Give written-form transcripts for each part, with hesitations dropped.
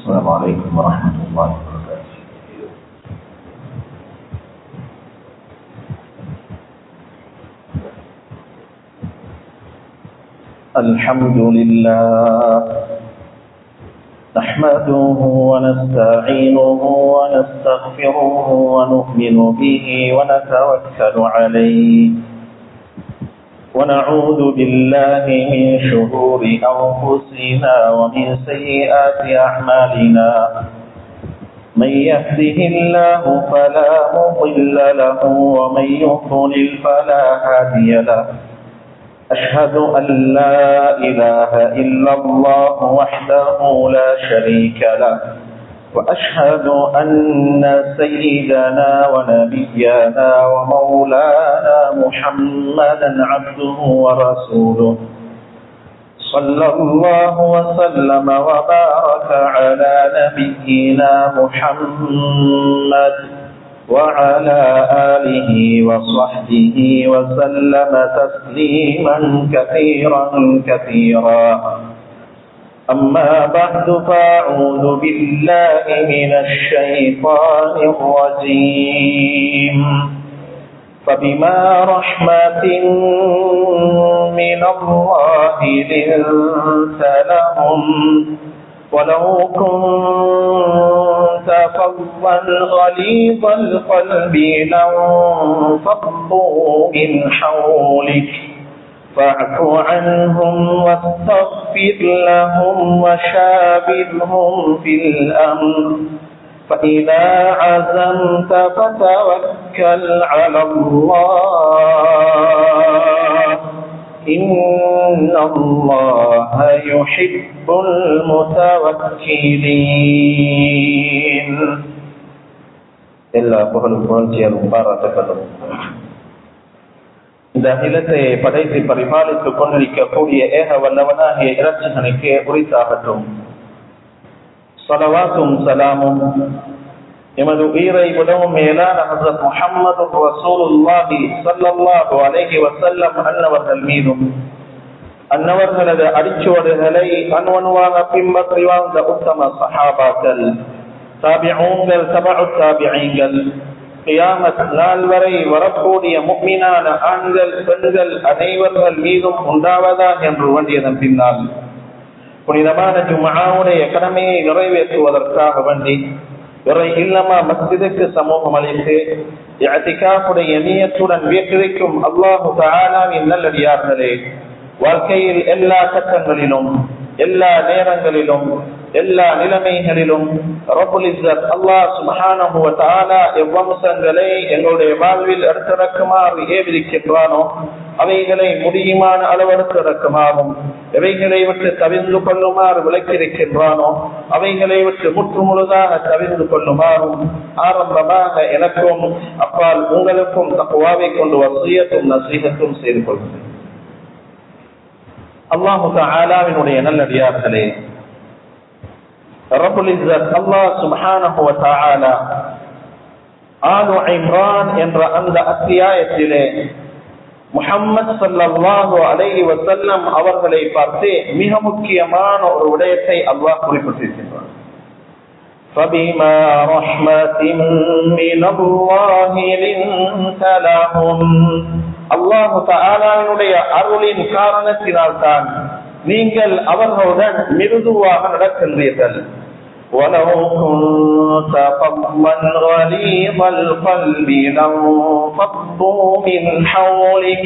السلام عليكم ورحمة الله وبركاته. الحمد لله نحمده ونستعينه ونستغفره ونؤمن به ونتوكل عليه ونعوذ بالله من شرور أنفسنا ومن سيئات أعمالنا من يهده الله فلا مضل له ومن يضلل فلا هادي له أشهد أن لا إله إلا الله وحده لا شريك له وأشهد أن سيدنا ونبينا ومولانا محمدا عبده ورسوله صلى الله وسلم وبارك على نبينا محمد وعلى آله وصحبه وسلم تسليما كثيرا كثيرا. أما بعد فأعوذ بالله من الشيطان الرجيم فبما رحمة من الله لنت لهم ولو كنت فظا غليظ القلب لانفضوا من حولك فاعف عنهم واستغفر لهم وشاورهم في الأمر فإذا عزمت فتوكل على الله إن الله يحب المتوكلين. எல்லா புகழும் புகழ்ச்சியாலும் பாராட்டப்படும் இந்த அகிலத்தை படைத்து பரிபாலித்துக் கொண்டிருக்கக்கூடிய ஏக வல்லவனாகிய இறைவனுக்கு உரித்தாகட்டும். ஸலவாத்தும் ஸலாமும் எமது உயிரை விடவும் மேலான ஹஸரத் முஹம்மது ரசூலுல்லாஹி ஸல்லல்லாஹு அலைஹி வஸல்லம் அன்னவர்கள் மீதும் அன்னவர்களது அடிச்சுவடுகளை அன்வனுவாக பின்பற்றி வாழ்ந்த உத்தம சஹாபாக்கள், தாபிஊன்கள், தபஉ தாபிஈன்கள், கியாமத் நாள் வரை வரக்கூடிய முஃமினான ஆண்கள் பெண்கள் அனைவர்கள் மீதும் உண்டாவதா என்று வேண்டியதன் பின்னால் புனிதமான ஜும்ஆவுடைய கடமையை நிறைவேற்றுவதற்காக வேண்டி இறை இல்லமா மஸ்ஜிதுக்கு சமூகம் அளித்து இஅ்திகாஃபுடைய நியத்துடன் வீற்றிருக்கும் அல்லாஹு தஆலாவின் நல்லடியார்களே, வாழ்க்கையில் எல்லா கட்டங்களிலும் எல்லா நேரங்களிலும் எல்லா நிலைமைகளிலும் ரப்புல் இஸ்ஸத் அல்லாஹ் சுப்ஹானஹு வ தஆலா எவ்வம்சங்களை எங்களுடைய வாழ்வில் எடுத்திறக்குமாறு ஏவிருக்கின்றானோ அவைகளை முடியுமான அளவெடுத்திறக்குமாறும், எவைகளை விட்டு தவிர்ந்து கொள்ளுமாறு விளக்கியிருக்கின்றானோ அவைகளை விட்டு முற்று முழுதாக தவிர்ந்து கொள்ளுமாறும் ஆரம்பமாக எனக்கும் அப்பால் உங்களுக்கும் தக்வாவை கொண்டு வசியத்தும் நசீஹத்தும் செய்து கொள்கிறேன். அல்லாஹு தஆலாவினுடைய நல்லடியார்களே, ரப்புல் இஸ்ஸத் அல்லாஹ் சுப்ஹானஹு வ தஆலா ஆலு இம்ரான் என்ற அந்த அத்தியாயத்திலே முஹம்மது ஸல்லல்லாஹு அலைஹி வஸல்லம் அவர்களை பார்த்து மிக முக்கியமான ஒரு விடயத்தை அல்லாஹ் குறிப்பிட்டிருக்கிறார். فَبِمَا رَحْمَةٍ مِّنَ اللَّهِ لِنْتَ لَهُمْ அல்லாஹு தஆலாவினுடைய அருளின் காரணத்தினால்தான் நீங்கள் அவர்களுடன் மிருதுவாக நடக்கின்றீர்கள். وَلَوْ كُنْتَ فَظًّا غَلِيظَ الْقَلْبِ لَانفَضُّوا مِنْ حَوْلِكَ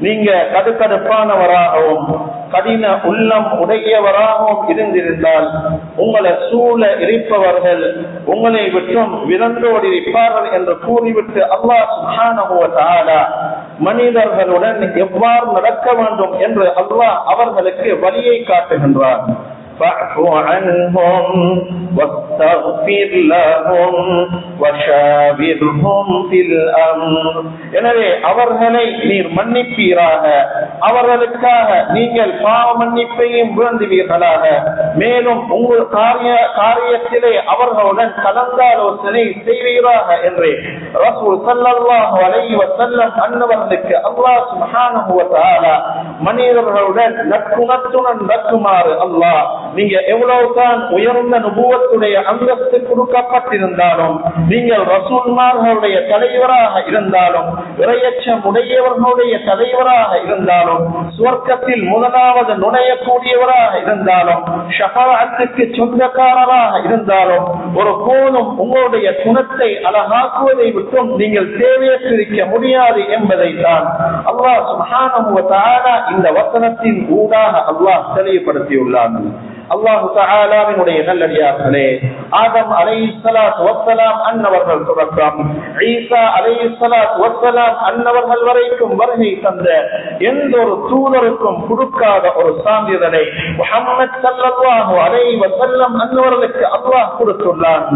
நீங்க கடுக்கடுப்பானவராகவும் கடின உள்ளம் உடையவராகவும் இருந்திருந்தால் உங்களை சூழ இருப்பவர்கள் உங்களை விட்டும் விரண்டோடி இருப்பார்கள் என்று கூறிவிட்டு அல்லாஹ் சுப்ஹானஹு வ தஆலா மனிதர்களுடன் எவ்வாறு நடக்க வேண்டும் என்று அல்லாஹ் அவர்களுக்கு வழியை காட்டுகின்றார். فَاعْفُ عَنْهُمْ وَاسْتَغْفِرْ لَهُمْ وَشَاوِرْهُمْ فِي الْأَمْرِ எனவே அவர்களை நீர் மன்னிப்பீராக, அவர்களுக்காக நீங்கள் பாவ மன்னிப்பையும் வேண்டுவீர்களாக, மேலும் உங்கள் காரியத்திலே அவர்களுடன் கலந்தாலோசனை செய்வீராக என்று ரசூல் ஸல்லல்லாஹு அலைஹி வஸல்லம் அன்னவர்களுக்கு அல்லாஹ் சுப்ஹானஹு வ தஆலா மனிதர்களுடன் நற்குணத்துடன் நடக்குமாறு அல்லாஹ் நீங்க எவ்வளவுதான் உயர்ந்த நுபுவத்துடைய அந்தஸ்து கொடுக்கப்பட்டிருந்தாலும், நீங்கள் ரசூல்மார்களுடைய தலைவராக இருந்தாலும், இறையச்சம் உடையவர்களுடைய தலைவராக இருந்தாலும், சுவர்க்கத்தில் முதலாவது நுழையக்கூடியவராக இருந்தாலும், ஷஃபாஅத்துக்கு சொந்தக்காரராக இருந்தாலும், ஒரு போதும் உங்களுடைய குணத்தை அழகாக்குவதை விட்டும் நீங்கள் தேவையற்றிருக்க முடியாது என்பதை தான் அல்லாஹ் சுப்ஹானஹு வ தஆலா இந்த வசனத்தின் ஊடாக அல்லாஹ் தெளிவுபடுத்தியுள்ளார். அல்லாஹு தஆலாவினுடைய நல்லடியார்களே, ஆதம் அலைஹிஸ்ஸலாத்து வஸ்ஸலாம் அன்னவர்கள் தொடக்கம் ஈசா அலைஹிஸ்ஸலாத்து வஸ்ஸலாம் அன்னவர்கள் வரைக்கும் வருகை தந்த எந்த ஒரு தூதருக்கும் கொடுக்காத ஒரு சான்றிதழை முஹம்மது ஸல்லல்லாஹு அலைஹி வஸல்லம் அன்னவர்களுக்கு அல்லாஹ் கொடுத்துள்ளான்.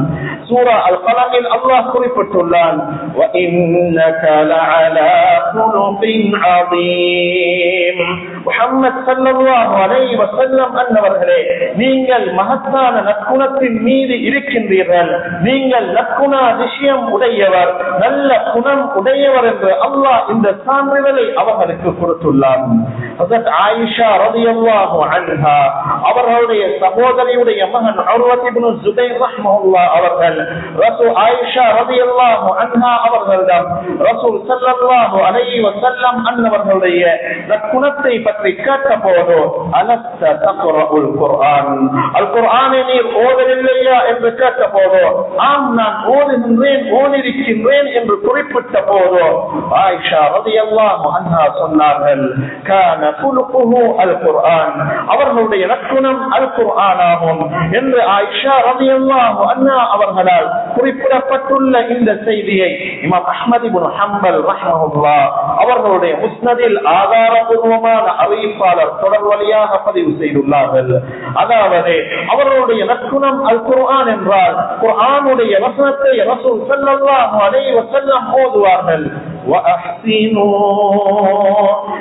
சூரா அல் கலமில் அல்லாஹ் குறிப்பிட்டுள்ளான், வ இன்னக லஅலா குலுபின் அதீம். முஹம்மது ஸல்லல்லாஹு அலைஹி வஸல்லம் அன்னவர்களே, நீங்கள் மகத்தான நற்குணத்தின் மீது இருக்கின்றீர்கள், நீங்கள் நற்குணாதிசயம் உடையவர், நல்ல குணம் உடையவர் என்று அல்லாஹ் இந்த சான்றிதழை அவர்களுக்கு கொடுத்துள்ளார். ஹஜ்ரத் ஆயிஷா ரலியல்லாஹு அன்ஹா அவர்களுடைய சகோதரியுடைய மகன் உர்வத் இப்னு ஸுபைர் ரஹ்மஹுல்லாஹ் அவர்கள் ரசூல் ஆயிஷா ரலியல்லாஹு அன்ஹா அவர்களிடம் ரசூல் ஸல்லல்லாஹு அலைஹி வஸல்லம் அன்னவர்களுடைய நற்குணத்தை பற்றி கேட்டபோது, அலஸ்த தக்ரஉல் குர்ஆன், அல் குர்ஆனை நீர் ஓதவில்லையா என்று கேட்ட போதோ, ஆம் நான் ஓதுகின்றேன், ஓதிருக்கின்றேன் என்று குறிப்பிட்ட போதோ ஆயிஷா ரலியல்லாஹு அன்ஹா சொன்னார்கள், கான குலுகுஹு அல் குர்ஆன், அவர்களுடைய நற்குணம் அல் குர்ஆன் ஆகும் என்று ஆயிஷா ரலியல்லாஹு அன்ஹா அவர்களால் குறிப்பிடப்பட்டுள்ள இந்த செய்தியை இமாம் அஹ்மத் இப்னு ஹம்பல் ரஹ்மஹுல்லாஹ் அவர்களுடைய முஸ்னதில் ஆதாரபூர்வமான அறிவிப்பாளர் தொடர் வழியாக பதிவு செய்துள்ளார்கள். அதாவது அவர்களுடைய நற்குணம் அல் குர்ஆன் என்றால் குர்ஆனுடைய வசனத்தை ரசூல் ஸல்லல்லாஹு அலைஹி வஸல்லம் ஓதுவார்கள்.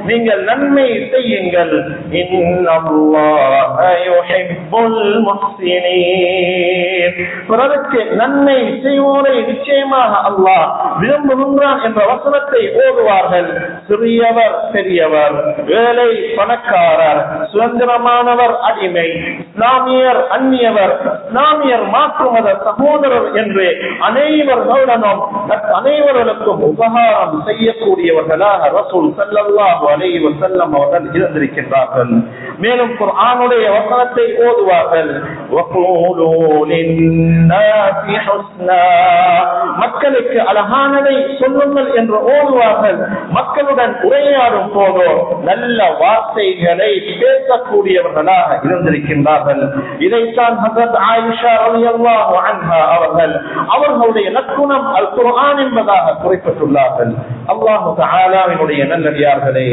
நீங்கள் நன்மை செய்யுங்கள், இன்னல்லாஹ யுஹிப்புல் முஹ்சினீன், பிறருக்கு நன்மை செய்வோரை நிச்சயமாக அல்லாஹ் விரும்புகின்றான் என்ற வசனத்தை ஓதுவார்கள். சிறியவர் பெரியவர், ஏழை பணக்காரர், சுதந்திரமானவர் அடிமை, இஸ்லாமியர் அந்நியவர், இஸ்லாமியர் மாற்று மத சகோதரர் என்று அனைவர்களுக்கும் உபகாரம் செய்யக்கூடியவர்களாக ரசூல் ஸல்லல்லாஹு அலைஹி வஸல்லம் அவர்கள் இருந்திருக்கின்றார்கள். மேலும் குர்ஆனுடைய வசனத்தை ஓதுவார்கள், வகூலு லின்னாஸி ஹுஸ்னா, மக்களுக்கு அழகானதை சொல்லுங்கள் என்று ஓதுவார்கள். மக்களுடன் உரையாடும் போதோ நல்ல வார்த்தைகளை பேசக்கூடியவர்களாக இருந்திருக்கின்றார்கள். இதைத்தான் ஹஜ்ரத் ஆயிஷா ரலியல்லாஹு அன்ஹா அவர்களுடைய நற்குணம் அல் குர்ஆன் என்பதாக குறிப்பிட்டுள்ளார்கள். அல்லாஹு தஆலாவினுடைய நல்லடியார்களே,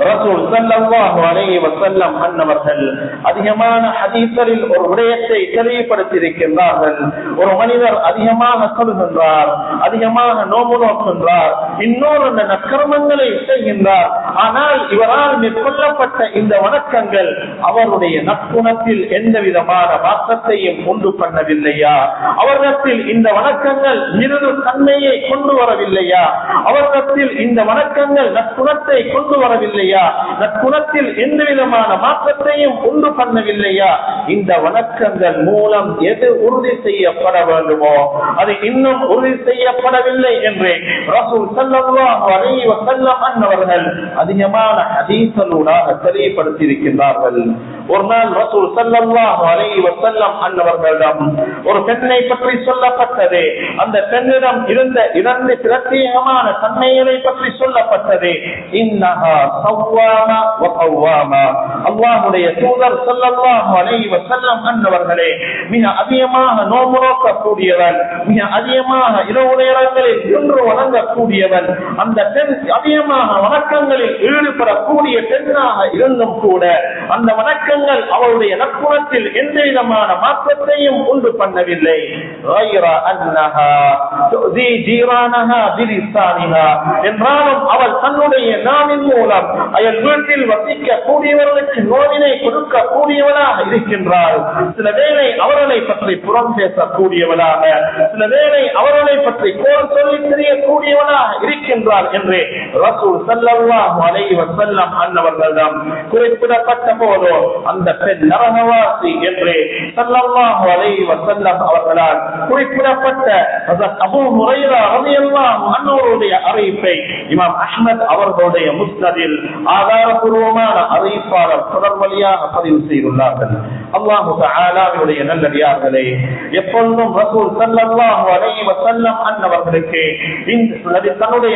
ரசூல் ஸல்லல்லாஹு அலைஹி வஸல்லம் அன்னவர்கள் அதிகமான ஹதீஸ்களில் ஒரு விடயத்தை தெளிவுபடுத்தி இருக்கின்றார்கள். ஒரு மனிதர் அதிகமாக சொல்கின்றார், அதிகமாக நோன்பு நோக்கின்றார், இன்னொரு நற்கர்மங்களை செய்கின்றார், ஆனால் இவரால் மேற்கொள்ளப்பட்ட இந்த வணக்கங்கள் அவருடைய நற்குணத்தில் எந்த விதமான மாற்றத்தையும் உண்டு பண்ணவில்லையா, அவர்களிடத்தில் இந்த வணக்கங்கள் மிருது தன்மையை கொண்டு வரவில்லையா, அவர்களிடத்தில் இந்த வணக்கங்கள் நற்குணத்தை கொண்டு வரவில்லை, நற்குணத்தில் எந்த விதமான மாற்றத்தையும் உண்டு பண்ணவில்லையா, இந்த வணக்கங்கள் மூலம் எது உறுதி செய்யப்பட வேண்டுமோ அது இன்னும் உறுதி செய்யப்படவில்லை என்று ரசூல் ஸல்லல்லாஹு அலைஹி வஸல்லம் அன்னவர்கள் அதிகமான ஹதீஸ்களூடாக தெளிவுபடுத்தி இருக்கின்றார்கள். ஒரு நாள் ரசூல் ஸல்லல்லாஹு அலைஹி வஸல்லம் அன்னவர்களிடம் ஒரு பெண்ணை பற்றி சொல்லப்பட்டது. அந்த பெண்ணிடம் இருந்த இரண்டு பிரத்யேகமான தன்மைகளை பற்றி சொல்லப்பட்டது. இன்னஹா ஸவ்வாமா வ கவ்வாமா, அல்லாஹ்வுடைய தூதர் ஸல்லல்லாஹு அலைஹி வஸல்லம் அன்னவர்களே மிக அதிகமாக நோன்பு நோக்கக்கூடியவன், மிக அதிகமாக இரவு நேரங்களில் நின்று வணங்கக்கூடியவன், அந்த பெண் அதிகமாக வணக்கங்களில் ஈடுபடக்கூடிய பெண்ணாக இருந்தும் கூட அந்த வணக்கங்கள் அவருடைய நற்குணத்தில் எந்த விதமான மாற்றத்தையும் உண்டு பண்ணவில்லை. என்றாலும் அவள் தன்னுடைய நாவின் மூலம் அயல் வீட்டில் வசிக்க கூடியவர்களுக்கு நோயினை கொடுக்க கூடியவனாக இருக்கின்றார். சில வேளை அவர்களை பற்றி புறம் பேசக்கூடியவனாக, சில வேளை அவர்களை பற்றி கோல் சொல்லி தெரியக்கூடியவனாக இருக்கின்றார் என்று ரசூல் ஸல்லல்லாஹு அலைஹி வஸல்லம் அன்னவர்களிடம் குறிப்பிடப்பட்ட போதோ அந்த பெண் நரகவாசி என்று ஸல்லல்லாஹு அலைஹி வஸல்லம் அவர்களால் குறிப்பிடப்பட்ட ஹஜ்ரத் அபூ ஹுரைரா ரலியல்லாஹு அன்ஹுவுடைய அறிவிப்பை இமாம் அஹ்மத் அவர்களுடைய முஸ்னதில் ஆதாரபூர்வமான அறிவிப்பாளர் தொடர் வழியாக பதிவு செய்துள்ளார்கள். அல்லாஹு தஆலாவுடைய நல்லடியார்களே, எப்பொழுதும் ரசூல் ஸல்லல்லாஹு அலைஹி வஸல்லம் அன்னவர்களுக்கு தன்னுடைய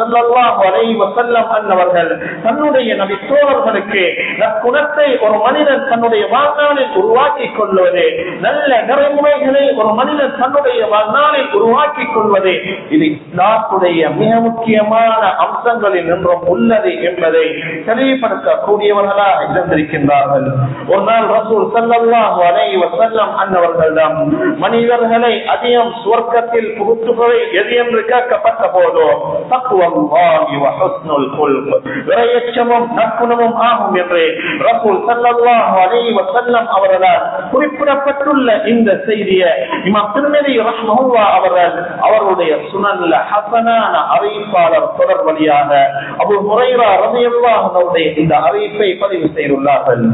ஸல்லல்லாஹு அலைஹி வஸல்லம் அன்னவர்கள் தன்னுடைய நபி தோழர்களுக்கு நற்குணத்தை ஒரு மனிதன் தன்னுடைய வாழ்நாளில் உருவாக்கிக் கொள்வது, நல்ல நடைமுறைகளை ஒரு மனிதன் தன்னுடைய வாழ்நாளில் உருவாக்கிக் கொள்வது, இது இஸ்லாமுடைய மிக முக்கியமான அம்சங்களில் நின்றும் உள்ளது என்பதை தெளிவுபடுத்தக்கூடியவர்களாக இருந்திருக்கின்றார்கள். ஒரு நாள் ரசூல் ஸல்லல்லாஹு அலைஹி வஸல்லம் அன்னவர்களிடம் மனிதர்களை அதிகம் சுவர்க்கத்தில் புகுத்துபவை எது என்று கேட்கப்பட்ட போதோ தக்வல்லாஹி வ ஹுஸ்னுல் குல்க், இறையச்சமும் நற்குணமும் ஆகும் என்று ரசூல் ஸல்லல்லாஹு அலைஹி வஸல்லம் அவர்களால் குறிப்பிடப்பட்டுள்ள இந்த செய்தியை இமாம் திர்மிதி ரஹ்மஹுல்லாஹ் அவர்கள் அவருடைய சுனன்ல ஹஸனான அறிவிப்பாளர் தொடர் வழியாக அபூ ஹுரைரா ரலியல்லாஹு அன்ஹுடைய இந்த அறிவிப்பை பதிவு செய்துள்ளார்கள்.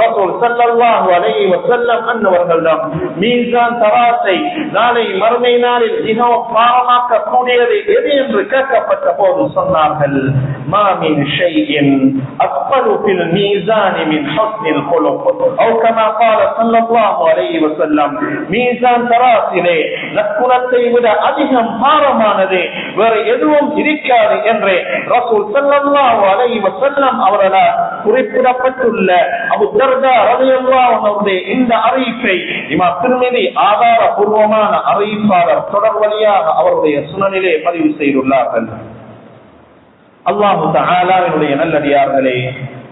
ரசூல் ஸல்லல்லாஹு அலைஹி வஸல்லம் அன்னவர்களிடம் மீசான் தராசை நாளை மறுமை நாளில் மிகவும் பாரமாக்க கூடியது எது என்று கேட்கப்பட்ட போது சொன்னார்கள், மா மின் ஷைஇன் அஸ்ஃபலு ஃபில் மீசான் மின் ஹுஸ்னில் குலுக், அவ் கமா قال ஸல்லல்லாஹு அலைஹி வஸல்லம், மீசான் தராசிலே நற்குணத்தை விட அதிகம் பாரமானது வேறு எதுவும் இருக்காது என்று ரசூல் ஸல்லல்லாஹு அலைஹி வஸல்லம் அவர்களால் குறிப்பிடப்பட்டுள்ள அபூ தர்தா ரலியல்லாஹு அன்ஹுடைய இந்த அறிவிப்பை இமாம் திர்மிதி ஆதாரபூர்வமான அறிவிப்பாளர் தொடர் வழியாக அவருடைய சுனனிலே பதிவு செய்துள்ளார்கள். அல்லாஹு தஆலாவுடைய நல்லடியார்களே,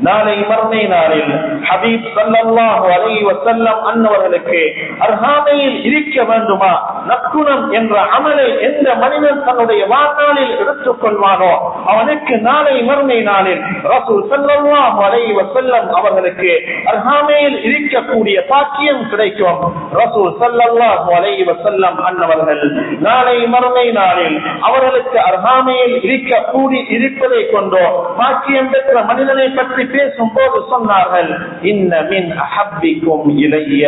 நாளை மறுமை நாளில் ஹபீப் ஸல்லல்லாஹு அலைஹி வஸல்லம் அன்னவர்களுக்கு அர்ஹாமையில் இருக்க வேண்டுமா, நற்குணம் என்ற அமலை எந்த மனிதன் தன்னுடைய வாழ்நாளில் எடுத்துக் கொள்வானோ அவனுக்கு நாளை மறுமை நாளில் ரசூல் ஸல்லல்லாஹு அலைஹி வஸல்லம் அவர்களுக்கு அர்ஹாமையில் இருக்கக்கூடிய பாக்கியம் கிடைக்கும். ரசூல் ஸல்லல்லாஹு அலைஹி வஸல்லம் அன்னவர்கள் நாளை மறுமை நாளில் அவர்களுக்கு அர்ஹாமையில் இருப்பதை கொண்டோ பாக்கியம் பெற்ற மனிதனை பற்றி பேசும் போது சொன்னார்கள், இன்ன மின் அஹப்பிக்கும் இலைய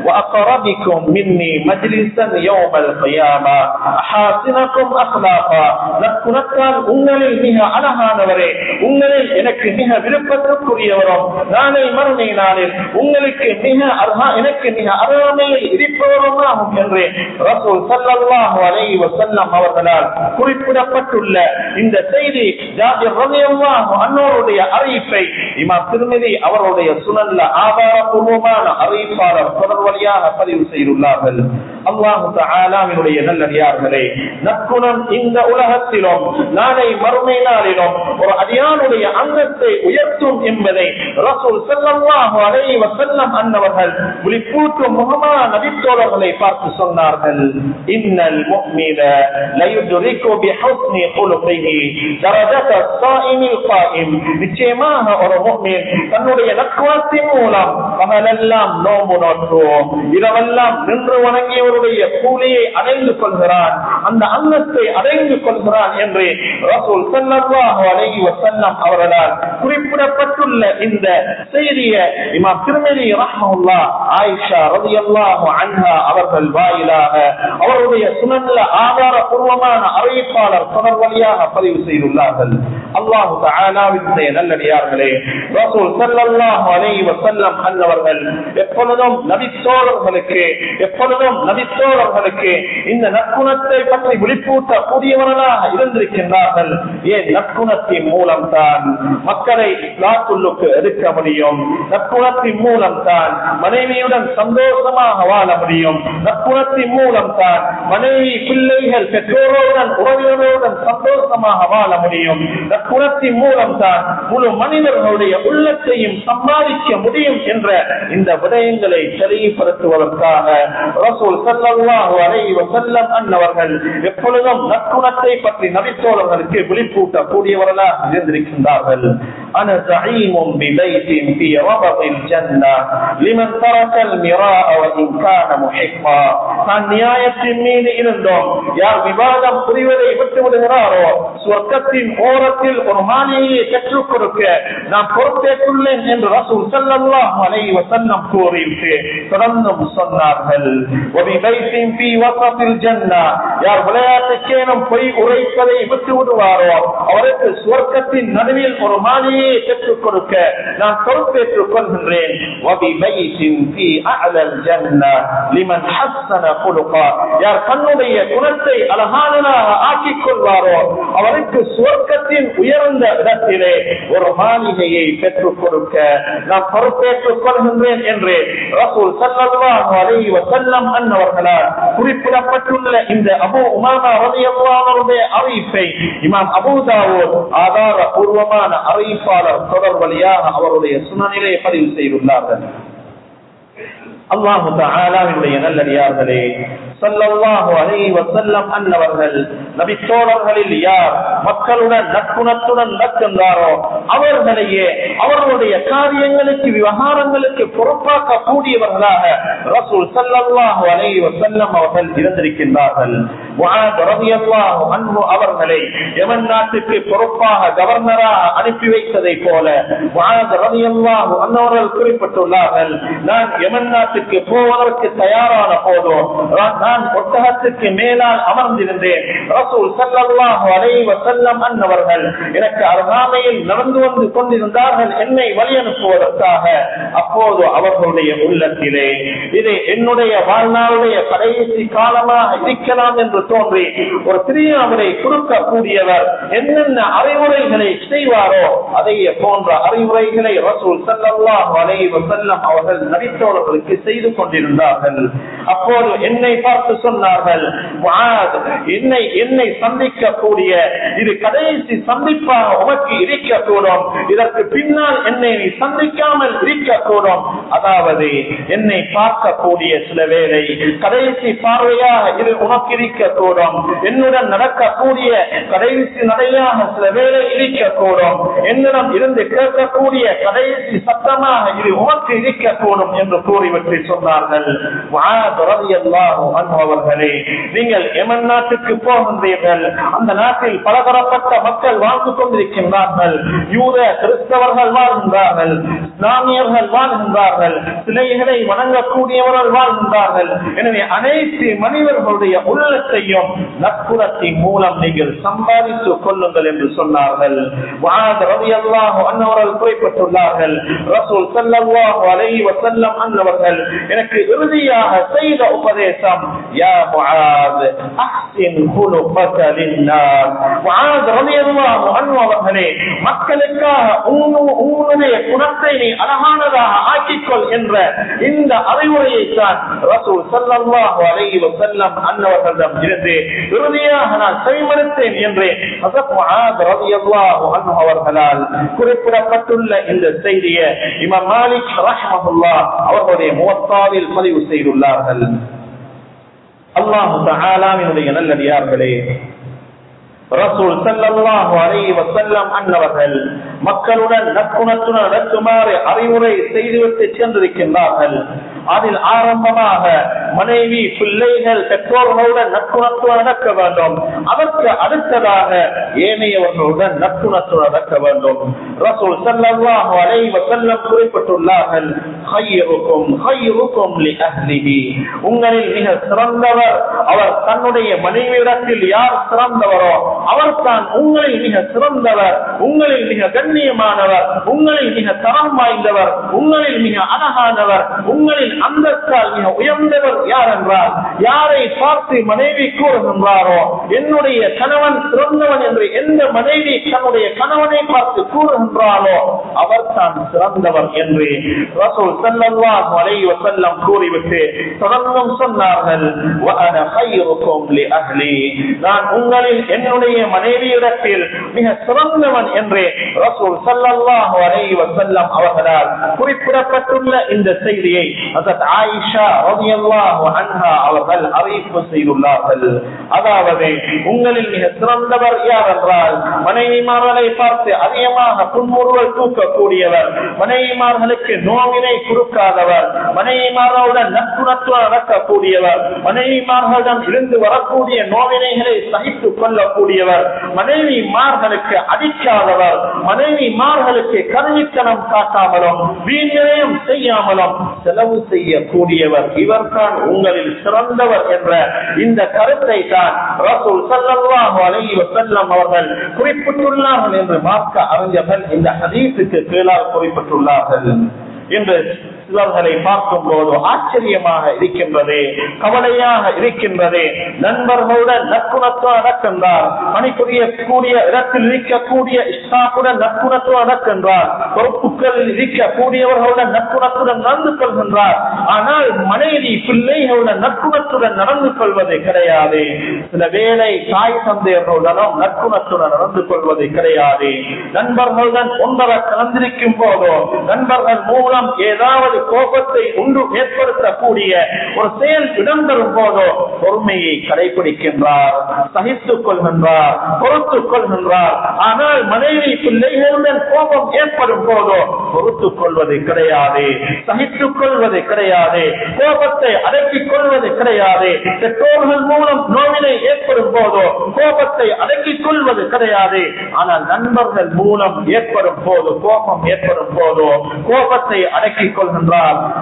வ அக்ரபிக்கும் மின்னி மஜ்லிஸன் யௌமல் கியாமா அஹாசினக்கும் அக்லாகா, நற்குணத்தால் உங்களில் மிக அழகானவரே, உங்களில் எனக்கு மிக விருப்பத்திற்குரியவரும், நாளை மறுமை நாளில் உங்களுக்கு எனக்கு மிக அருமையில் இருப்பவரும் ஆகும் என்று ரசூல் ஸல்லல்லாஹு அலைஹி வஸல்லம் அவர்களால் குறிப்பிடப்பட்டுள்ள இந்த செய்தி ஜாபிர் ரலியல்லாஹு அன்ஹுடைய அறிவிப்பை இமாம் திர்மிதி அவருடைய சுனன்ல ஆதாரபூர்வமான அறிவிப்பாளர் தொடர் வழியாக பதிவு செய்துள்ளார்கள். அல்லாஹு தஆலாவுடைய நல்லடியார்களே, நற்குணம் இந்த உலகத்திலும் நாளை மறுமை நாளிலும் ஒரு அடியானுடைய அந்தத்தை உயர்த்தும் என்பதை ரசூல் ஸல்லல்லாஹு அலைஹி வஸல்லம் அன்னவர்கள் விழிப்பூட்டும் முகமான நபித்தோழர்களை பார்த்து சொன்னார்கள், இன்னல் முஃமின லயுத்ரிகு பிஹுஸ்னி குலுகிஹி தரஜத ஸாயிமில் காயிம், நிச்சயமாக ஒரு முஃமின் தன்னுடைய நற்குணத்தின் மூலம் பகலெல்லாம் நோன்பு நோற்றுவோம், இரவெல்லாம் நின்று வணங்கியவருடைய கூலியை அடைந்து கொள்கிறான், அந்த அன்னத்தை அடைந்து கொள்கிறான் என்று ரசூல் ஸல்லல்லாஹு அலைஹி வஸல்லம் அவர்களால் குறிப்பிடப்பட்டுள்ள இந்த செய்தியை இமாம் திர்மிதி ரஹ்மஹுல்லாஹ் ஆயிஷா ரலியல்லாஹு அன்ஹா அவர்கள் வாயிலாக அவருடைய சுனன்ல ஆதாரபூர்வமான அறிவிப்பாளர் தொடர் வழியாக பதிவு செய்துள்ளார்கள். அல்லாஹு தஆலாவுடைய நல்லடியார்களே, ரசூல் ஸல்லல்லாஹு அலைஹி வஸல்லம் அன்னவர்கள் எப்பொழுதும் நபித்தோழர்களுக்கு இந்த நற்குணத்தை பற்றி விழிப்பூட்ட கூடியவர்களாக இருந்திருக்கின்றார்கள். ஏன் நற்குணத்தின் மூலம் தான் மக்களை இஸ்லாத்துக்கு எடுக்க முடியும், நற்குணத்தின் மூலம் தான் மனைவியுடன் சந்தோஷமாக வாழ முடியும், நற்குணத்தின் மூலம் தான் மனைவி பிள்ளைகள் பெற்றோருடன் உறவினருடன் சந்தோஷமாக வாழ முடியும், நற்குணத்தின் மூலம் தான் முழு மனிதர்களுடைய உள்ளத்தையும் சம்பாதிக்க முடியும் என்ற இந்த விடயங்களை தெளிவுபடுத்துவதற்காக ரசூல் ஸல்லல்லாஹு அலைஹி வஸல்லம் அன்னவர்கள் எப்பொழுதும் நற்குணத்தை பற்றி நபித்தோழர்களுக்கு விழிப்பூட்டக்கூடியவர்களாக இருந்திருக்கின்றார்கள். أنا زعيم ببيت في ربط الجنة لمن ترك المراء وإن كان محقا. தான் நியாயத்தின் மீது இருந்தோம், யார் விவாதம் புரிவதை விட்டு விடுகிறாரோ சொர்க்கத்தின் ஓரத்தில் ஒரு மாளிகையை பெற்றுக் கொடுக்க நான் பொறுப்பேற்றுள்ளேன் என்று ரசூல் ஸல்லல்லாஹு அலைஹி வஸல்லம் கூறிவிட்டு தொடர்ந்தும் சொன்னார்கள், وببيت في وسط الجنة, யார் விளையாட்டுக்கேனும் பொய் உரைப்பதை விட்டு விடுவாரோ அவருக்கு சொர்க்கத்தின் நடுவில் ஒரு மாளிகையை பெற்றுக் கொடுக்க நான் பொறுப்பேற்றுக் கொள்கின்றேன். وببيت في أعلى الجنة لمن حسن خلقا, யார் தன்னுடைய குணத்தை அழகானதாக ஆக்கிக் கொள்வாரோ அவருக்கு சொர்க்கத்தின் உயர்ந்த இடத்திலே ஒரு மாளிகையை பெற்றுக் கொடுக்க நான் பொறுப்பேற்றுக் கொள்கின்றேன் என்று ரசூல் ஸல்லல்லாஹு அலைஹி வஸல்லம் அன்னவர்களால் குறிப்பிடப்பட்டுள்ள இந்த அபூ உமாமா ரலியல்லாஹு அன்ஹுடைய அறிவிப்பை இமாம் அபூ தாவூத் ஆதாரபூர்வமான அறிவிப்பாளர் தொடர் வழியாக அவருடைய சுனனிலே பதிவு செய்துள்ளார்கள். அல்லாஹு தஆலாவுடைய நல்லடியார்களே, ஸல்லல்லாஹு அலைஹி வஸல்லம் அன்னவர்கள் நபி தோழர்களில் யார் மக்களுடன் நற்குணத்துடன் நடக்கின்றாரோ அவர்களையே அவர்களுடைய காரியங்களுக்கு விவகாரங்களுக்கு பொறுப்பாக்க கூடியவர்களாக ரசூல் ஸல்லல்லாஹு அலைஹி வஸல்லம் அவர்கள் இருந்திருக்கின்றார்கள். முஆத் ரலியல்லாஹு அன்ஹு அவர்களை யமன் நாட்டுக்கு பொறுப்பாக கவர்னராக அனுப்பி வைத்ததை போல முஆத் ரலியல்லாஹு அன்ஹு அவர்கள் குறிப்பிட்டுள்ளார்கள், நான் யமன் நாட்டுக்கு போவதற்கு தயாரான போதோ நான் ஒட்டகத்துக்கு மேலால் அமர்ந்திருந்தேன். ரசூல் ஸல்லல்லாஹு அலைஹி வஸல்லம் அன்னவர்கள் எனக்கு அருகாமையில் நடந்து வந்து கொண்டிருந்தார்கள் என்னை வழி அனுப்புவதற்காக. அப்போது அவர்களுடைய உள்ளத்திலே இது என்னுடைய வாழ்நாளுடைய கடைசி காலமாக இருக்கலாம் என்று தோன்றி ஒரு திரியாமலை கொடுக்கக்கூடியவர் என்னென்ன அறிவுரைகளை செய்வாரோ அதையே போன்ற அறிவுரைகளை ரசூல் ஸல்லல்லாஹு அலைஹி வஸல்லம் அவர்கள் நபித்தோழர்களுக்கு செய்து கொண்டிருந்தார்கள். அப்போது என்னை பார்த்து சொன்னார்கள், முஆத், என்னை சந்திக்கக்கூடிய இது கடைசி சந்திப்பாக உமக்கு இருக்கக்கூடும், இதற்கு பின்னால் என்னை சந்திக்காமல் இருக்கக்கூடும். அதாவது என்னை பார்க்கக்கூடிய சில வேளை கடைசி பார்வையாக இது உனக்கு இருக்கக்கூடும், என்னுடன் நடக்கக்கூடிய கடைசி நடையாக சில வேளை இருக்கக்கூடும், என்னிடம் இருந்து கேட்கக்கூடிய கடைசி சத்தமாக இது உனக்கு இருக்கக்கூடும் என்று கூறிவிட்டு சொன்னார்கள். முஆத் ரலியல்லாஹு அன்ஹு அவர்களே, நீங்கள் யமன் நாட்டுக்கு போகின்றீர்கள், அந்த நாட்டில் பலதரப்பட்ட மக்கள் வாழ்ந்து கொண்டிருக்கின்றார்கள், யூத கிறிஸ்தவர்கள் வாழ்கின்றார்கள், இஸ்லாமியர்கள் வாழ்கின்றார்கள், சிலைகளை வணங்கக்கூடியவர்கள் வாழ்கின்றார்கள். எனவே அனைத்து மனிதர்களுடைய உள்ளத்தையும் நற்குணத்தின் மூலம் நீங்கள் சம்பாதித்துக் கொள்ளுங்கள் என்று சொன்னார்கள். முஆத் ரலியல்லாஹு அன்ஹு அவர்கள் குறிப்பிட்டுள்ளார்கள், ரசூல் ஸல்லல்லாஹு அலைஹி வஸல்லம் அன்னவர்கள் எனக்கு இறுதியாக செய்த உபதேசம், யா முஆத் அஹ்சின் குலுகக லின்னாஸ். முஆத் ரலியல்லாஹு அன்ஹு அவர்களே, மக்களுக்காக உன்னுடைய குணத்தை நீ அழகானதாக ஆக்கிக்கொள் என்ற இந்த அறிவுரையை தான் ரசூல் ஸல்லல்லாஹு அலைஹி வஸல்லம் அன்னவர்களிடம் இருந்து இறுதியாக நான் செய்மடுத்தேன் என்று ஹஸரத் முஆத் ரலியல்லாஹு அன்ஹு அவர்களால் குறிப்பிடப்பட்டுள்ள இந்த செய்தியை இமாம் மாலிக் ரஹ்மத்துல்லாஹ் அவர்களுடைய முவத்தாவில் பதிவு செய்துள்ளார்கள். அல்லாஹ் தஆலாவினுடைய நல்லடியார்களே, ரசூல் ஸல்லல்லாஹு அலைஹி வஸல்லம் அன்னவர்கள் மக்களுடன் நற்குணத்துடன் நடக்குமாறு அறிவுரை செய்துவிட்டு சென்றிருக்கின்றார்கள். அதில் ஆரம்பமாக மனைவி, பிள்ளைகள், பெற்றோர்களுடன் நற்குணத்துடன் நடக்க வேண்டும். அதற்கு அடுத்ததாக ஏனையவர்களுடன் நற்குணத்துடன் நடக்க வேண்டும். ரசூல் ஸல்லல்லாஹு அலைஹி வஸல்லம் குறிப்பிட்டுள்ளார்கள், ஹய்ருக்கும் லிஅஹ்லிஹி, உங்களில் மிக சிறந்தவர் அவர் தன்னுடைய மனைவியிடத்தில் யார் சிறந்தவரோ அவர் தான் உங்களில் மிக சிறந்தவர், உங்களில் மிக கண்ணியமானவர், உங்களில் மிக தரம் வாய்ந்தவர், உங்களில் மிக அழகானவர், உங்களில் அந்தஸ்தால் மிக உயர்ந்தவர் யார் என்றால், யாரை பார்த்து மனைவி கூறுகின்றாரோ என்னுடைய கணவன் சிறந்தவன் என்று எந்த மனைவி தன்னுடைய கணவனை பார்த்து கூறுகின்றாரோ அவர் தான் சிறந்தவர் என்று ரசூல் ஸல்லல்லாஹு அலைஹி வஸல்லம் கூறிவிட்டு தொடர்ந்தும் சொன்னார்கள், வஅன கைருக்கும் லிஅஹ்லி, நான் உங்களில் என்னுடைய மனைவியிடத்தில் மிக சிறந்தவன் என்று ரசூல் ஸல்லல்லாஹு அலைஹி வஸல்லம் அவர்களால் குறிப்பிடப்பட்டுள்ள இந்த செய்தியை ஹஜ்ரத் ஆயிஷா ரலியல்லாஹு அன்ஹா அவர்கள் அறிவிப்பு செய்துள்ளார்கள். அதாவது உங்களில் மிக சிறந்தவர் யார் என்றால், மனைவிமார்களை பார்த்து அதிகமாக புன்முறுவல் தூக்கக்கூடியவர், மனைவிமார்களுக்கு நோவினை கொடுக்காதவர், மனைவிமார்களுடன் நட்புணர்வு நடக்கக்கூடியவர், மனைவிமார்களிடம் இருந்து வரக்கூடிய நோவினைகளை சகித்துக் கொள்ளக்கூடியவர், மனைவிமார்களுக்கு அடிக்காதவர், மனைவிமார்களுக்கு கருவித்தனம் காட்டாமலும் வீண்நிலையம் செய்யாமலும் செலவு செய்யக்கூடியவர், இவர்தான் உங்களில் சிறந்தவர் என்ற இந்த கருத்தை தான் ரசூல் ஸல்லல்லாஹு அலைஹி வஸல்லம் அவர்கள் குறிப்பிட்டுள்ளார்கள் என்று மார்க்க அறிஞர்கள் இந்த ஹதீஸுக்கு கீழால் குறிப்பிட்டுள்ளார்கள். என்று சிலர்களை பார்க்கும் போது ஆச்சரியமாக இருக்கின்றது, கவலையாக இருக்கின்றது. நண்பர்களுடன் நட்புணர்வு நடக்கின்றார், பணிபுரியக்கூடிய இடத்தில் இருக்கக்கூடிய ஸ்டாஃபுடன் நட்புணர்வு நடக்கின்றார், பொறுப்புகளில் இருக்கக்கூடியவர்களுடன் நட்புணர்வுடன் நடந்து கொள்கின்றார். ஆனால் மனைவி பிள்ளைகளுடன் நட்புணர்வுடன் நடந்து கொள்வது கிடையாது. சில வேளை தாய் தந்தையர்களுடனும் நட்புணர்வுடன் நடந்து கொள்வது கிடையாது. நண்பர்களுடன் ஒன்றரை கலந்திருக்கும் போதோ நண்பர்கள் மூலம் ஏதாவது கோபத்தை ஒன்று ஏற்படுத்தக்கூடிய ஒரு செயல் இடம்பெறும் போதோ பொறுமையை கடைபிடிக்கின்றார், சகித்துக் கொள்கின்றார், பொறுத்துக் கொள்கின்றார். ஆனால் மனைவி பிள்ளைகளுடன் கோபம் ஏற்படும் போதோ பொறுத்துக் கொள்வது கிடையாது, சகித்துக் கொள்வது கிடையாது, கோபத்தை அடக்கிக் கொள்வது கிடையாது. பெற்றோர்கள் மூலம் நோவினை ஏற்படும் போதோ கோபத்தை அடக்கிக் கொள்வது கிடையாது. ஆனால் நண்பர்கள் மூலம் ஏற்படும் போது, கோபம் ஏற்படும் போதோ கோபத்தை அடக்கிக் கொள்கின்றார்.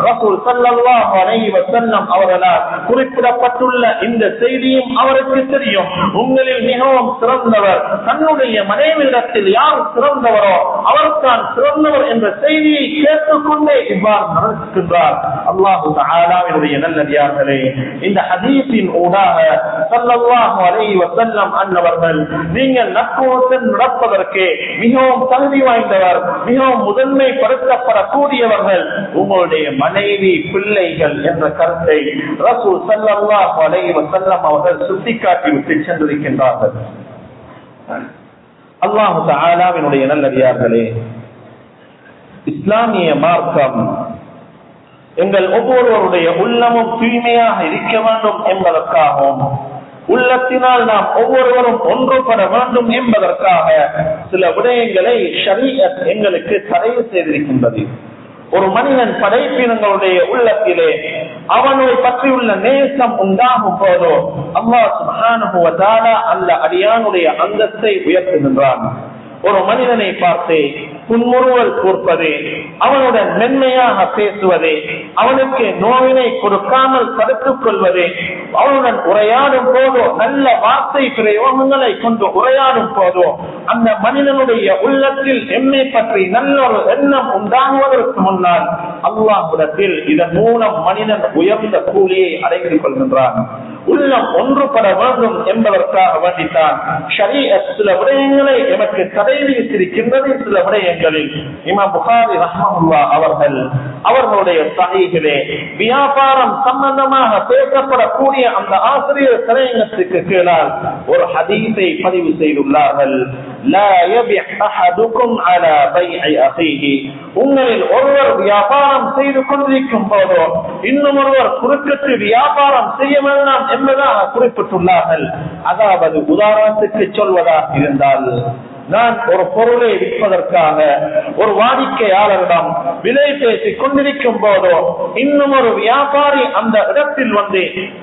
ரசூல் ஸல்லல்லாஹு அலைஹி வஸல்லம் அவர்களால் குறிப்பிடப்பட்டுள்ள இந்த செய்தியும் அவருக்கு தெரியும். உங்களில் மிகவும் சிறந்தவர் தன்னுடைய மனைவியிடத்தில் யார் சிறந்தவரோ அவர்தான் சிறந்தவர் என்ற செய்தியை கேட்டுக்கொண்டே இவ்வாறு நடக்கின்றார். அல்லாஹு தஆலாவினுடைய நல்லடியார்களே, இந்த ஹதீஸின் ஊடாக ஸல்லல்லாஹு அலைஹி வஸல்லம் அன்னவர்கள் நீங்கள் நட்புடன் நடப்பதற்கு மிகவும் தகுதி வாய்ந்தவர், மிகவும் முதன்மைப்படுத்தப்படக்கூடியவர்கள் உங்களுடைய மனைவி பிள்ளைகள் என்ற கருத்தை ரசூல் ஸல்லல்லாஹு அலைஹி வஸல்லம் அவர்கள் சுட்டிக்காட்டி விட்டு சென்றிருக்கின்றார்கள். அல்லாஹு தஆலாவினுடைய நல்லடியார்களே, இஸ்லாமிய மார்க்கம் எங்கள் ஒவ்வொருவருடைய உள்ளமும் தூய்மையாக இருக்க வேண்டும் என்பதற்காகவும் உள்ளத்தினால் நாம் ஒவ்வொருவரும் ஒன்றுபட வேண்டும் என்பதற்காக சில விடயங்களை ஷரீஅத் எங்களுக்கு தடை செய்திருக்கின்றது. ஒரு மனிதன் படைப்பினங்களுடைய உள்ளத்திலே அவனை பற்றியுள்ள நேசம் உண்டாகும் போதோ அல்லாஹ் சுப்ஹானஹு வ தஆலா அந்த அடியானுடைய அந்தஸ்தை உயர்த்துகின்றான். ஒரு மனிதனை பார்த்து புன்முறுவல் கூர்ப்பது, அவனுடன் மென்மையாக பேசுவது, அவனுக்கு நோவினை கொடுக்காமல் தடுத்துக் கொள்வது, அவனுடன் உரையாடும் போதோ நல்ல வார்த்தை பிரயோகங்களை கொண்டு உரையாடும் போதோ அந்த மனிதனுடைய உள்ளத்தில் எம்மை பற்றி நல்ல ஒரு எண்ணம் உண்டாகுவதற்கு முன்னால் அல்லாஹ்விடத்தில் இதன் மூலம் மனிதன் உயர்ந்த கூலியை அடைந்து கொள்கின்றான். உள்ளம் ஒன்றுபட வேண்டும் என்பதற்காக வேண்டித்தான் ஷரீஅத் சில விடயங்களை எமக்கு தடை விதித்திருக்கின்றது. சில விடயங்களில் இமாம் புகாரி ரஹ்மத்துல்லாஹ் அவர்கள் அவர்களுடைய ஸஹீஹிலே வியாபாரம் சம்பந்தமாக பேசப்படக்கூடிய அந்த ஆசிரியர் தலையங்கத்துக்கு கீழால் ஒரு ஹதீஸை பதிவு செய்துள்ளார்கள். லா யபிஹ் அஹதுக்கும் அலா பைஇ அஹீஹி, உங்களில் ஒருவர் வியாபாரம் செய்து கொண்டிருக்கும் போதோ இன்னும் ஒருவர் குறுக்கிட்டு வியாபாரம் செய்ய வேண்டாம் என்பதாக குறிப்பிட்டுள்ளார்கள். அதாவது உதாரணத்துக்கு சொல்வதாக இருந்தால், நான் ஒரு பொருளை விற்பதற்காக ஒரு வாடிக்கையாளரிடம் விலை பேசிக் கொண்டிருக்கும் போதோ இன்னும் ஒரு வியாபாரி அந்த இடத்தில் வந்து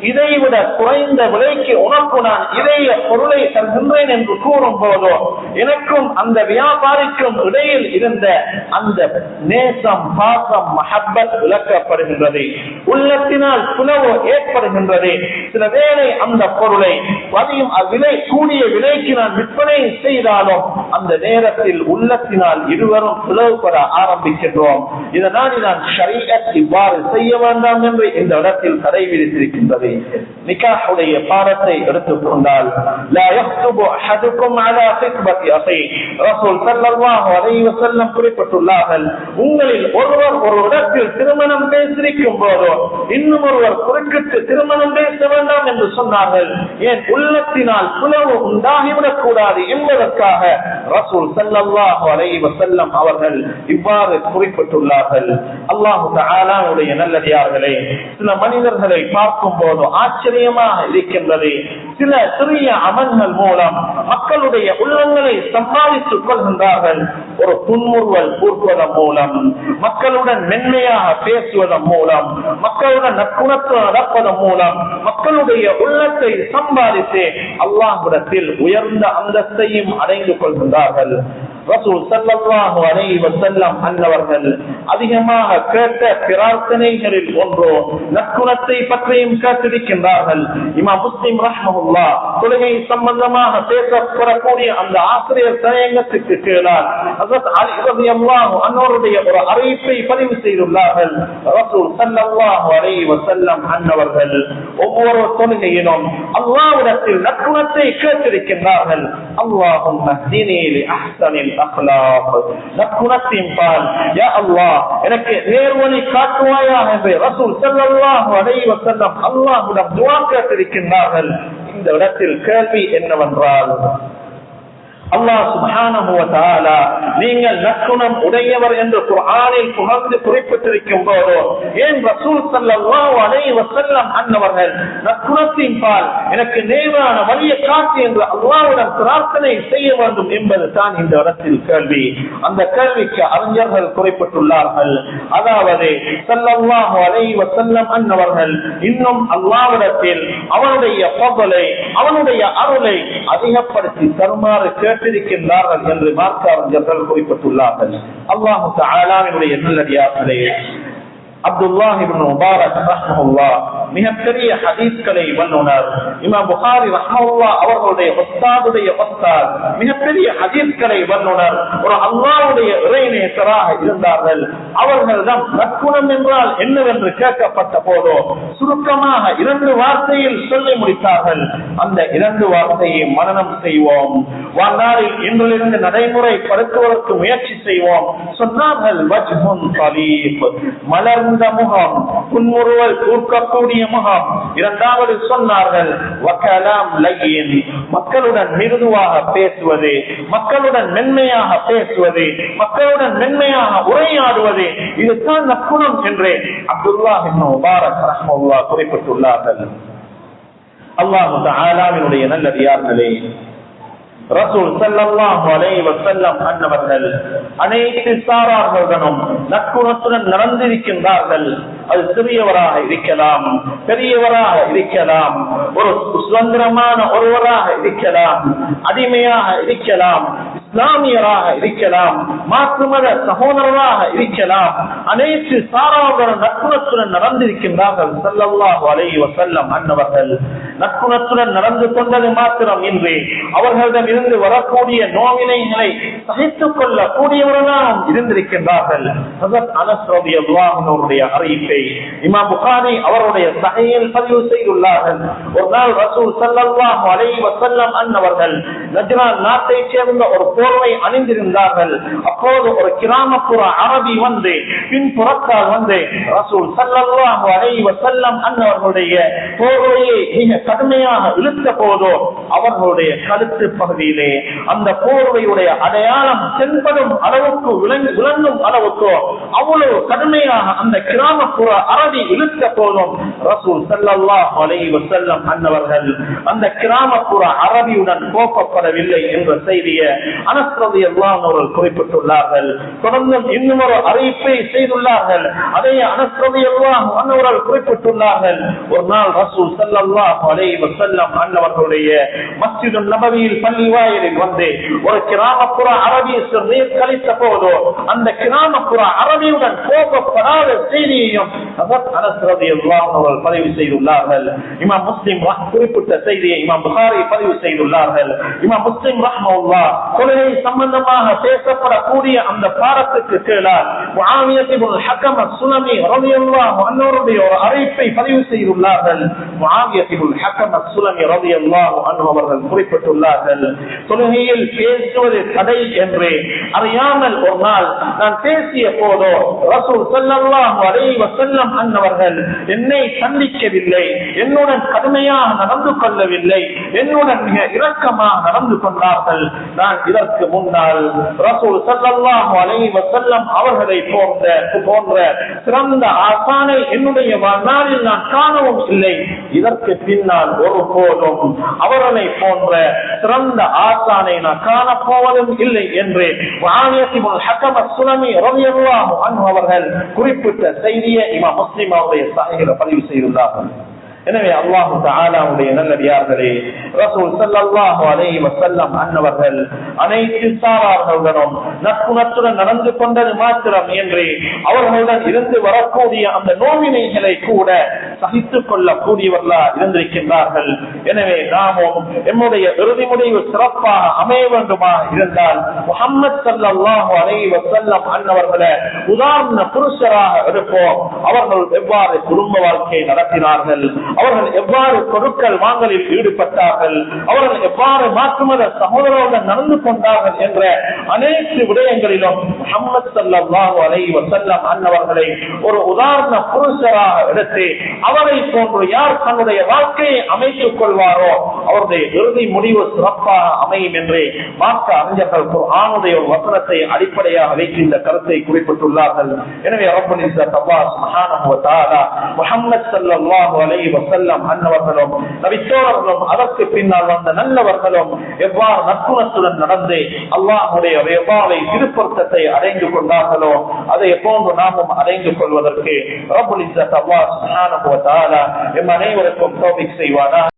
இதைவிட குறைந்த விலைக்கு உனக்கு நான் இதைய பொருளை தருகின்றேன் என்று கூறும் போதோ எனக்கும் அந்த வியாபாரிக்கும் இடையில் இருந்த அந்த நேசம், பாசம், மஹப்பத் விளக்கப்படுகின்றது. உள்ளத்தினால் புலவு ஏற்படுகின்றது. சில வேளை அந்த பொருளை விலை கூடிய விலைக்கு நான் விற்பனை செய்தாலும் அந்த நேரத்தில் உள்ளத்தினால் இருவரும் பிளவுபட ஆரம்பிக்கின்றோம். இதனால் நான் ஷரீஅத் இவ்வாறு செய்ய வேண்டாம் என்று இந்த இடத்தில் தடை விதித்திருக்கின்றது. நிக்காஹுடைய பாடத்தை எடுத்துக்கொண்டால் லா யக்துபு அஹதுக்கும் அலா கித்பதி அஸி, ரசூல் ஸல்லல்லாஹு அலைஹி வஸல்லம் குறிப்பிட்டுள்ளார்கள், உங்களில் ஒருவர் ஒரு இடத்தில் திருமணம் பேசியிருக்கும் போதோ இன்னும் ஒருவர் குறுக்கிட்டு திருமணம் பேச வேண்டாம் என்று சொன்னார்கள். ஏன் உள்ளத்தினால் பிளவு உண்டாகிவிடக் கூடாது என்பதற்காக ரசூல் ஸல்லல்லாஹு அலைஹி வஸல்லம் அவர்கள் இவ்வாறு குறிப்பிட்டுள்ளார்கள். அல்லாஹ் தஆலாவுடைய நல்லடியார்களே, சில மனிதர்களை பார்க்கும் போது ஆச்சரியமாக இருக்கின்றது. சில சிறிய அமல்கள் மூலம் மக்களுடைய உள்ளங்களை சம்பாதித்துக் கொள்கின்றார்கள். ஒரு புன்முறுவல் பூர்ப்பதன் மூலம், மக்களுடன் மென்மையாக பேசுவதன் மூலம், மக்களுடன் நற்குணத்துடன் நடப்பதன் மூலம் மக்களுடைய உள்ளத்தை சம்பாதித்து அல்லாஹ்விடத்தில் உயர்ந்த அந்தஸ்தையும் அடைந்து கொள்கின்றார்கள். ரசூல் ஸல்லல்லாஹு அலைஹி வஸல்லம் அன்னவர்கள் அதிகமாக கேட்ட பிரார்த்தனைகளில் ஒன்று நற்குணத்தை பற்றியும் கேட்டிருக்கின்றார்கள். இமாம் முஸ்லிம் ரஹ்மஹுல்லாஹ் தொழுகை சம்பந்தமாக பேசப்படக்கூடிய அந்த ஆசிரியர் தலையங்கத்துக்கு கீழால் ஹஜ்ரத் அலி ரலியல்லாஹு அன்ஹுடைய ஒரு அறிவிப்பை பதிவு செய்துள்ளார்கள். ரசூல் ஸல்லல்லாஹு அலைஹி வஸல்லம் அன்னவர்கள் ஒவ்வொரு தொழுகையிலும் அல்லாஹ்விடத்தில் நற்குணத்தை கேட்டிருக்கின்றார்கள். அல்லாஹும்ம ஹ்தினி லி அஹ்ஸனில் அக்லாக், நற்குணத்தின் பால் யா அல்லாஹ் எனக்கு நேர்வழி காட்டுவாயாக என்று ரசூல் ஸல்லல்லாஹு அலைஹி வஸல்லம் அல்லாஹ்விடம் துஆ கேட்டிருக்கின்றார்கள். இந்த இடத்தில் கேள்வி என்னவென்றால், அல்லாஹ் சுப்ஹானஹு வ தஆலா நீங்கள் நற்குணம் உடையவர் என்று குர்ஆனில் புகழ்ந்து குறிப்பிட்டிருக்கும் போது ஏன் ரசூல் ஸல்லல்லாஹு அலைஹி வஸல்லம் அன்னவர்கள் நற்குணத்தின் பால் எனக்கு நேரான வழியை காட்டு என்று அல்லாஹ்விடம் பிரார்த்தனை செய்ய வேண்டும் என்பது தான் இந்த இடத்தில் கேள்வி. அந்த கேள்விக்கு அறிஞர்கள் குறிப்பிட்டுள்ளார்கள். அதாவது ஸல்லல்லாஹு அலைஹி வஸல்லம் அன்னவர்கள் இன்னும் அல்லாஹ்விடத்தில் அவனுடைய ஃபضலை, அவனுடைய அருளை அதிகப்படுத்தி தருமாறு கேட்டிருக்கின்றார்கள் என்று மார்க்க அறிஞர்கள் குறிப்பிட்டுள்ளார்கள். அல்லாஹ் தஆலாவுடைய நல்லடியார்களே, அப்துல்லாஹ் இப்னு முபாரக் ரஹ்மஹுல்லாஹ் மிகப்பெரிய ஹதீஸ்களை வல்லுனர், இமாம் புகாரி ரஹ்மஹுல்லாஹ் அவர்களுடைய உஸ்தாதுடைய உஸ்தாத், மிகப்பெரிய ஹதீஸ்களை வல்லுனர், ஒரு அல்லாஹ்வுடைய இறைநேசராக இருந்தார்கள். அவர்களிடம் நற்குணம் என்றால் என்னவென்று கேட்கப்பட்ட போதோ சுருக்கமாக 2 வார்த்தையில் சொல்லி முடித்தார்கள். அந்த 2 வார்த்தையை மனனம் செய்வோம், வாழ்நாளில் இன்றிலிருந்து நடைமுறைப்படுத்துவதற்கு முயற்சி செய்வோம். சொன்னார்கள், வஜ்ஹுன் தலீப், மலர்ந்த முகம், புன்முறுவல் பூர்க்கக்கூடிய முகம். இரண்டாவது சொன்னார்கள், வகலாம் லய்யின், மக்களுடன் மிருதுவாக பேசுவது, மக்களுடன் மென்மையாக பேசுவது, மக்களுடன் மென்மையாக உரையாடுவது, இதுதான் நற்குணம் என்று அப்துல்லாஹ் இப்னு முபாரக் ரஹ்மத்துல்லாஹ் குறிப்பிட்டுள்ளார்கள். அல்லாஹ் தஆலாவினுடைய நல்லடியார்களே, ரசூல் ஸல்லல்லாஹு அலைஹி வஸல்லம் அன்னவர்கள் அனைத்து சாரார்களுடனும் நற்குணத்துடன் நடந்திருக்கின்றார்கள். அது சிறியவராக இருக்கலாம், பெரியவராக இருக்கலாம், ஒரு சுதந்திரமான ஒருவராக இருக்கலாம், அடிமையாக இருக்கலாம், இஸ்லாமியராக இருக்கலாம், மாற்று மத சகோதரராக இருக்கலாம், அனைத்து சாரார்களுடன் நற்குணத்துடன் நடந்திருக்கின்றார்கள். ஸல்லல்லாஹு அலைஹி வஸல்லம் அன்னவர்கள் நற்குணத்துடன் நடந்து கொண்டது மாத்திரம் இன்றி அவர்களிடம் இருந்து வரக்கூடிய நோவினைகளை சகித்துக் கொள்ள கூடியவர்களாக இருந்திருக்கின்றார்கள். ஹஜ்ரத் அனஸ் ரலியல்லாஹு அன்ஹுடைய அறிவிப்பை இமாம் புகாரி அவருடைய ஸஹீஹில் பதிவு செய்துள்ளார்கள். ஒரு நாள் ரசூல் ஸல்லல்லாஹு அலைஹி வஸல்லம் அன்னவர்கள் நஜ்ரான் நாட்டைச் சேர்ந்த ஒரு போர்வை அணிந்திருந்தார்கள். அப்போது ஒரு கிராமப்புற அரபி வந்து பின்புறத்தால் வந்து ரசூல் ஸல்லல்லாஹு அலைஹி வஸல்லம் அன்னவர்களுடைய போர்வையை மிக கடுமையாக இழுத்த போதோ அவர்களுடைய கழுத்து பகுதியிலே அந்த போர்வையுடைய அடையாளம் தென்படும் அளவுக்கு விளங்கும் அளவுக்கு அவ்வளவு கடுமையாக அந்த கிராமப்புற அரபி இழுத்த போதும் ரசூல் ஸல்லல்லாஹு அலைஹி வஸல்லம் அன்னவர்கள் அந்த கிராமப்புற அரபியுடன் போக்கப்படவில்லை என்ற செய்தியை அனஸ் ரலியல்லாஹு அன்ஹு அவர்கள் குறிப்பிட்டுள்ளார்கள். தொடர்ந்து இன்னும் ஒரு அறிவிப்பை செய்துள்ளார்கள். அதை அனஸ் ரலியல்லாஹு அன்ஹு அவர்கள் குறிப்பிட்டுள்ளார்கள். ஒரு நாள் ரசூல் ஸல்லல்லாஹு அலைஹி வஸல்லம் அன்னவர்களுடைய மஸ்ஜிது நபவியில் பள்ளி வாயிலில் வந்து ஒரு கிராமப்புற அரபி நீர் கழித்த போதோ அந்த கிராமப்புற அரபியுடன் கோபப்படாத செய்தியையும் அனஸ் ரலியல்லாஹு அன்ஹு பதிவு செய்துள்ளார்கள். இமாம் முஸ்லிம் குறிப்பிட்ட செய்தியை இமாம் புகாரி பதிவு செய்துள்ளார்கள். இமாம் முஸ்லிம் ரஹ்மத்துல்லாஹ் கொலை சம்பந்தமாக பேசப்படக்கூடிய அந்த பாடத்துக்கு கீழால் முஆவியா இப்னு ஹக்கம் அஸ்-சுலமி ரலியல்லாஹு அன்ஹுடைய ஒரு அறிவிப்பை பதிவு செய்துள்ளார்கள். முஆவியா இப்னு ஹக்கம் அஸ்-சுலமி ரலியல்லாஹு அன்ஹு அவர்கள் குறிப்பிட்டுள்ளார்கள், தொழுகையில் பேசுவது தடை என்று அறியாமல் ஒரு நாள் நான் பேசிய போதோ ரசூல் ஸல்லல்லாஹு அலைஹி வஸல்லம் அன்னவர்கள் என்னை சந்திக்கவில்லை, என்னுடன் கடுமையாக நடந்து கொள்ளவில்லை, என்னுடன் மிக இரக்கமாக நடந்து கொண்டார்கள். நான் இதற்கு முன்னால் ரசூல் ஸல்லல்லாஹு அலைஹி வஸல்லம் அவர்களை போன்ற சிறந்த ஆசானை என்னுடைய வாழ்நாளில் நான் காணவும் இல்லை, இதற்கு பின்னால் ஒருபோதும் அவர்களை போன்ற சிறந்த ஆசானை நான் காணப்போவதும் இல்லை என்று முஆவியா இப்னு ஹக்கம் அஸ்-சுலமி ரலியல்லாஹு அன்ஹு அவர்கள் குறிப்பிட்ட செய்தியை இமாம் முஸ்லிம் அவருடைய ஸஹீஹில் பதிவு செய்துள்ளார்கள். எனவே அல்லாஹு தஆலாவுடைய நல்லடியார்களே, ரசூல் ஸல்லல்லாஹு அலைஹி வஸல்லம் அன்னவர்கள் அனைத்து சாரார்களுடனும் நட்புணர்வுடன் நடந்து கொண்டது மாத்திரம் என்று அவர்களுடன் இருந்து வரக்கூடிய அந்த நோவினைகளை கூட சகித்துக் கொள்ளக்கூடியவர்களாக இருந்திருக்கின்றார்கள். எனவே நாமும் நம்முடைய இறுதி முடிவு சிறப்பாக அமைய வேண்டுமா இருந்தால் முஹம்மது ஸல்லல்லாஹு அலைஹி வஸல்லம் அன்னவர்களை உதாரண புருஷராக எடுப்போம். அவர்கள் எவ்வாறு குடும்ப வாழ்க்கை நடத்தினார்கள், அவர்கள் எவ்வாறு கொடுக்கல் வாங்கலில் ஈடுபட்டார்கள், அவர்கள் எவ்வாறு மாற்றுமத சகோதரர்கள் நடந்து கொண்டார்கள் என்ற அனைத்து விடயங்களிலும் முஹம்மது ஸல்லல்லாஹு அலைஹி வஸல்லம் அன்னவர்களை ஒரு உதாரண புருஷராக எடுத்து அவரை போன்று யார் தன்னுடைய வாழ்க்கையை அமைத்துக் கொள்வாரோ அவருடைய இறுதி முடிவு சிறப்பாக அமையும் என்று மார்க்க அறிஞர்கள் குர்ஆனுடைய ஒரு வசனத்தை அடிப்படையாக வைத்து இந்த கருத்தை குறிப்பிட்டுள்ளார்கள். எனவே ரப்பல் இஸ்ஸத் அல்லாஹ் சுப்ஹானஹு வ தஆலா முஹம்மது ஸல்லல்லாஹு அலைஹி வஸல்லம் அன்னவர்களும் நபித்தோழர்களும் அதற்கு பின்னால் வந்த நல்லவர்களும் எவ்வாறு நற்குணத்துடன் நடந்து அல்லாஹ்வுடைய ரிதாவை திருப்பொருத்தத்தை அடைந்து கொண்டார்களோ அதை எப்போது நாமும் அடைந்து கொள்வதற்கு ரப்பல் இஸ்ஸத் அல்லாஹ் சுப்ஹானஹு வ தஆலா எம் அனைவருக்கும் தௌஃபீக் செய்வானாக.